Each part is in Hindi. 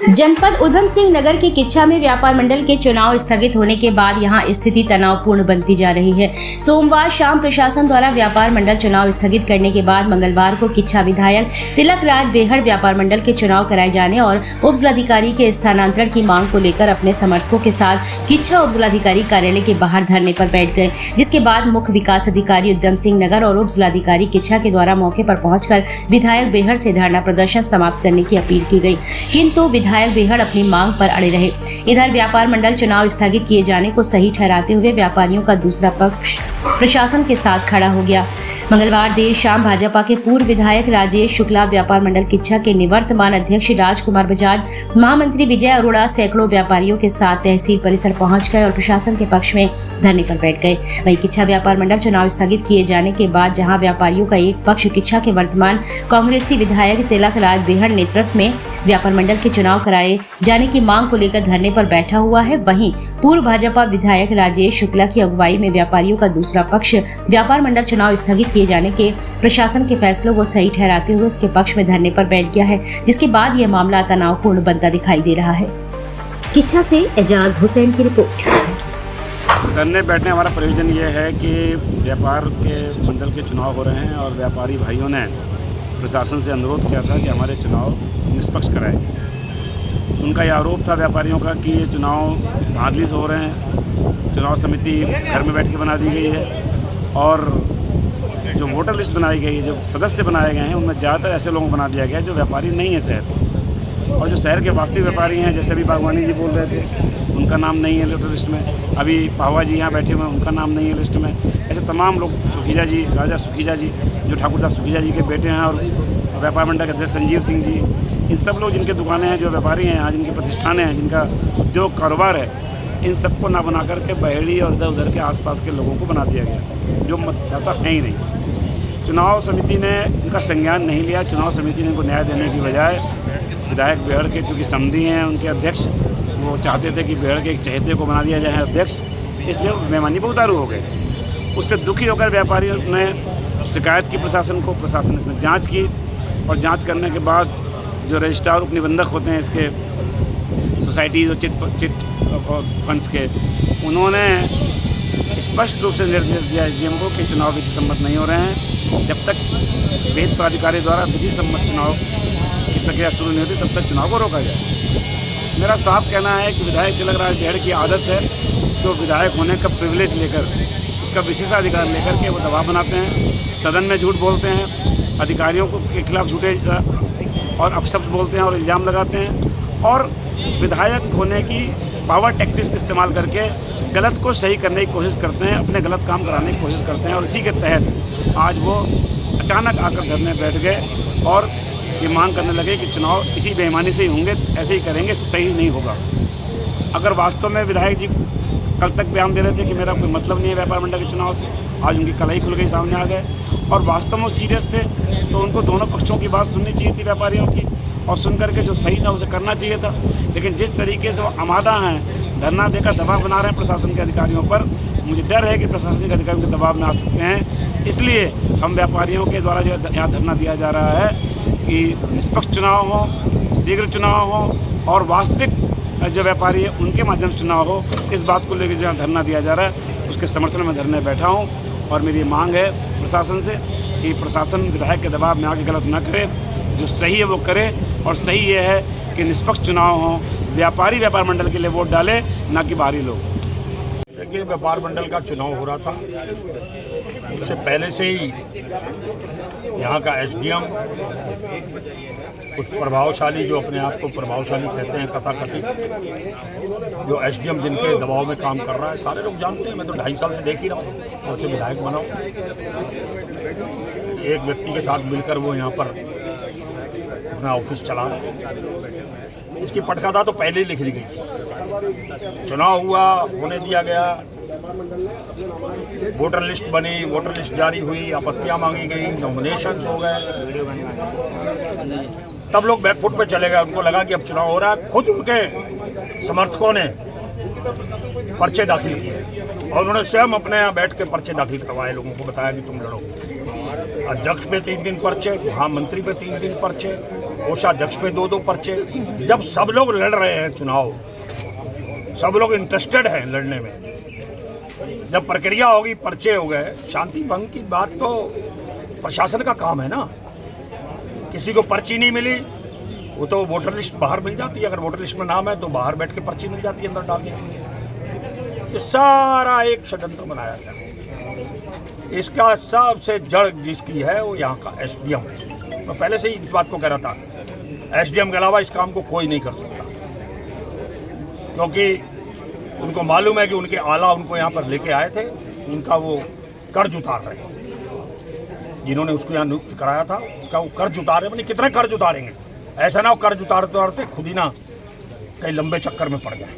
जनपद उधम सिंह नगर के किच्छा में व्यापार मंडल के चुनाव स्थगित होने के बाद यहां स्थिति तनावपूर्ण बनती जा रही है। सोमवार शाम प्रशासन द्वारा व्यापार मंडल चुनाव स्थगित करने के बाद मंगलवार को किच्छा विधायक तिलक राज बेहड़ व्यापार मंडल के चुनाव कराए जाने और उपजिलाधिकारी के स्थानांतरण की मांग को लेकर अपने समर्थकों के साथ किच्छा उपजिलाधिकारी कार्यालय के बाहर धरने पर बैठ गए, जिसके बाद मुख्य विकास अधिकारी उधम सिंह नगर और उपजिलाधिकारी किच्छा के द्वारा मौके पर पहुंचकर विधायक बेहड़ से धरना प्रदर्शन समाप्त करने की अपील की गई, किंतु विधायक बेहड़ अपनी मांग पर अड़े रहे। इधर व्यापार मंडल चुनाव स्थगित किए जाने को सही ठहराते हुए व्यापारियों का दूसरा पक्ष प्रशासन के साथ खड़ा हो गया। मंगलवार देर शाम भाजपा के पूर्व विधायक राजेश शुक्ला, व्यापार मंडल किच्छा के निवर्तमान अध्यक्ष राजकुमार बजाज, महामंत्री विजय अरोड़ा सैकड़ों व्यापारियों के साथ तहसील परिसर पहुंच गए और प्रशासन के पक्ष में धरने पर बैठ गए। वहीं किच्छा व्यापार मंडल चुनाव स्थगित किए जाने के बाद जहां व्यापारियों का एक पक्ष किच्छा के वर्तमान कांग्रेसी विधायक तिलक राज बेहड़ नेतृत्व में व्यापार मंडल के चुनाव कराए जाने की मांग को लेकर धरने पर बैठा हुआ है, वहीं पूर्व भाजपा विधायक राजेश शुक्ला की अगुवाई में व्यापारियों का दूसरा पक्ष व्यापार मंडल चुनाव स्थगित किए जाने के प्रशासन के फैसलों को सही ठहराते हुए उसके पक्ष में धरने पर बैठ गया है, जिसके बाद यह मामला तनावपूर्ण बनता दिखाई दे रहा है। किच्छा से एजाज हुसैन की रिपोर्ट। धरने बैठने हमारा प्रयोजन ये है कि व्यापार के मंडल के चुनाव हो रहे हैं और व्यापारी भाइयों ने प्रशासन से अनुरोध किया था कि हमारे चुनाव निष्पक्ष कराएं। उनका यह आरोप था व्यापारियों का कि ये चुनाव धांधली से हो रहे हैं, चुनाव समिति घर में बैठ के बना दी गई है और जो वोटर लिस्ट बनाई गई है, जो सदस्य बनाए गए हैं, उनमें ज़्यादातर ऐसे लोगों को बना दिया गया है जो व्यापारी नहीं है शहर, और जो शहर के वास्तविक व्यापारी हैं, जैसे अभी बागवानी जी बोल रहे थे, उनका नाम नहीं है वोटर लिस्ट में। अभी पावा जी यहाँ बैठे हुए हैं, उनका नाम नहीं है लिस्ट में। ऐसे तमाम लोग, सुखीजा जी, राजा सुखीजा जी जो ठाकुरदास सुखीजा जी के बेटे हैं, और व्यापार मंडल के अध्यक्ष संजीव सिंह जी, इन सब लोग जिनके दुकानें हैं, जो व्यापारी हैं यहाँ, जिनके प्रतिष्ठानें हैं, जिनका उद्योग कारोबार है, इन सबको ना बना करके बहेड़ी और इधर उधर के आसपास के लोगों को बना दिया गया जो मतदाता है ही नहीं। चुनाव समिति ने इनका संज्ञान नहीं लिया। चुनाव समिति ने इनको न्याय देने की बजाय विधायक बेहड़ के, क्योंकि समधी हैं उनके अध्यक्ष, वो चाहते थे कि बेहड़ के एक चहेते को बना दिया जाए अध्यक्ष, इसलिए बेईमानी पर उतारू हो गए। उससे दुखी होकर व्यापारियों ने शिकायत की प्रशासन को। प्रशासन ने इसमें जाँच की और जाँच करने के बाद जो रजिस्ट्रार उप निबंधक होते हैं इसके सोसाइटीज़ और चिट फंड्स के, उन्होंने स्पष्ट रूप से निर्देश दिया एसडीएम को कि चुनाव विधि सम्मत नहीं हो रहे हैं। जब तक विहित प्राधिकारी द्वारा विधि सम्मत चुनाव की प्रक्रिया शुरू नहीं होती तब तक चुनाव को रोका जाए। मेरा साफ कहना है कि विधायक तिलक राज बेहड़ की आदत है तो विधायक होने का प्रिविलेज लेकर, उसका विशेषाधिकार लेकर के वो दबाव बनाते हैं, सदन में झूठ बोलते हैं, अधिकारियों के खिलाफ झूठे और अपशब्द बोलते हैं और इल्ज़ाम लगाते हैं, और विधायक होने की पावर टैक्टिक्स इस्तेमाल करके गलत को सही करने की कोशिश करते हैं, अपने गलत काम कराने की कोशिश करते हैं। और इसी के तहत आज वो अचानक आकर धरने बैठ गए और ये मांग करने लगे कि चुनाव इसी बेईमानी से ही होंगे, ऐसे ही करेंगे, सही नहीं होगा। अगर वास्तव में विधायक जी कल तक बयान दे रहे थे कि मेरा कोई मतलब नहीं है व्यापार मंडल के चुनाव से, आज उनकी कलाई खुल गई, सामने आ गए, और वास्तव में सीरियस थे तो उनको दोनों पक्षों की बात सुननी चाहिए थी व्यापारियों की, और सुन करके जो सही था उसे करना चाहिए था। लेकिन जिस तरीके से वो आमादा हैं, धरना देकर दबाव बना रहे हैं प्रशासन के अधिकारियों पर, मुझे डर है कि प्रशासनिक अधिकारियों के दबाव में आ सकते हैं। इसलिए हम व्यापारियों के द्वारा जो यहाँ धरना दिया जा रहा है कि निष्पक्ष चुनाव हो, शीघ्र चुनाव हो और वास्तविक जो व्यापारी है उनके माध्यम से चुनाव हो, इस बात को लेकर जो धरना दिया जा रहा है उसके समर्थन में धरने बैठा हूँ। और मेरी मांग है प्रशासन से कि प्रशासन विधायक के दबाव में आके गलत ना करे, जो सही है वो करे, और सही ये है कि निष्पक्ष चुनाव हो, व्यापारी व्यापार मंडल के लिए वोट डाले, ना कि बाहरी लोग। देखिए, व्यापार मंडल का चुनाव हो रहा था, उससे पहले से ही यहाँ का एसडीएम, कुछ प्रभावशाली जो अपने आप को प्रभावशाली कहते हैं कथाकथित, जो एसडीएम जिनके दबाव में काम कर रहा है, सारे लोग जानते हैं। मैं तो 2.5 साल से देख ही रहा हूँ, और से विधायक बना हूँ। एक व्यक्ति के साथ मिलकर वो यहाँ पर अपना ऑफिस चला रहे हैं। इसकी पटकथा तो पहले ही लिख ली गई थी। चुनाव हुआ, होने दिया गया, वोटर लिस्ट बनी, वोटर लिस्ट जारी हुई, आपत्तियां मांगी गई, नॉमिनेशंस हो गए, तब लोग बैकफुट पे चले गए। उनको लगा कि अब चुनाव हो रहा है। खुद उनके समर्थकों ने पर्चे दाखिल किए और उन्होंने स्वयं अपने यहाँ बैठ के पर्चे दाखिल करवाए, लोगों को बताया कि तुम लड़ो। अध्यक्ष पे 3 दिन पर्चे, महामंत्री पे 3 दिन पर्चे, कोषाध्यक्ष पे 2-2 पर्चे। जब सब लोग लड़ रहे हैं चुनाव, सब लोग इंटरेस्टेड हैं लड़ने में, जब प्रक्रिया होगी, पर्चे हो गए, शांति भंग की बात तो प्रशासन का काम है ना। किसी को पर्ची नहीं मिली, वो तो वोटर लिस्ट बाहर मिल जाती है, अगर वोटर लिस्ट में नाम है तो बाहर बैठ के पर्ची मिल जाती है अंदर डालने के लिए। ये सारा एक षड्यंत्र बनाया गया। इसका सबसे जड़ जिसकी है वो यहाँ का एसडीएम है। तो पहले से ही इस बात को कह रहा था, एसडीएम के अलावा इस काम को कोई नहीं कर सकता, क्योंकि उनको मालूम है कि उनके आला उनको यहाँ पर लेके आए थे, उनका वो कर्ज उतार रहे हैं। जिन्होंने उसको यहाँ नियुक्त कराया था उसका वो कर्ज उतार रहे, कितने कर्ज उतारेंगे? ऐसा ना हो कर्ज उतारते खुद ही ना कई लंबे चक्कर में पड़ जाए।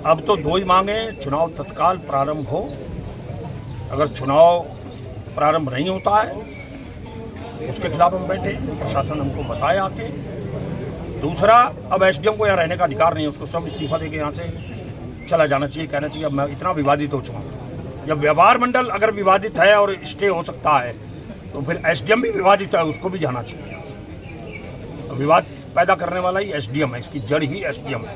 अब तो 2 ही मांगे, चुनाव तत्काल प्रारंभ हो। अगर चुनाव प्रारंभ नहीं होता है उसके खिलाफ हम बैठे, प्रशासन हमको बताए आके। दूसरा, अब एसडीएम को यहाँ रहने का अधिकार नहीं है, उसको स्वयं इस्तीफा देके यहाँ से चला जाना चाहिए, कहना चाहिए अब मैं इतना विवादित हो चुका हूँ। जब व्यापार मंडल अगर विवादित है और स्टे हो सकता है तो फिर एसडीएम भी विवादित है, उसको भी जाना चाहिए यहाँ से। विवाद पैदा करने वाला ही एसडीएम है, इसकी जड़ ही एसडीएम है।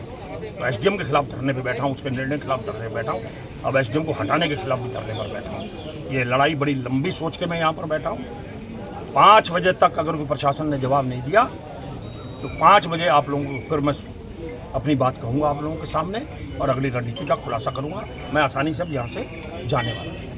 तो एसडीएम के खिलाफ धरने पे बैठा हूँ, उसके निर्णय के खिलाफ धरने पे बैठा हूँ। अब एसडीएम को हटाने के खिलाफ भी धरने पर बैठा हूँ। ये लड़ाई बड़ी लंबी सोच के मैं यहाँ पर बैठा हूँ। 5 बजे तक अगर कोई प्रशासन ने जवाब नहीं दिया तो 5 बजे आप लोगों को फिर मैं अपनी बात कहूँगा आप लोगों के सामने और अगली रणनीति का खुलासा करूँगा। मैं आसानी से अब यहाँ से जाने वाला हूँ।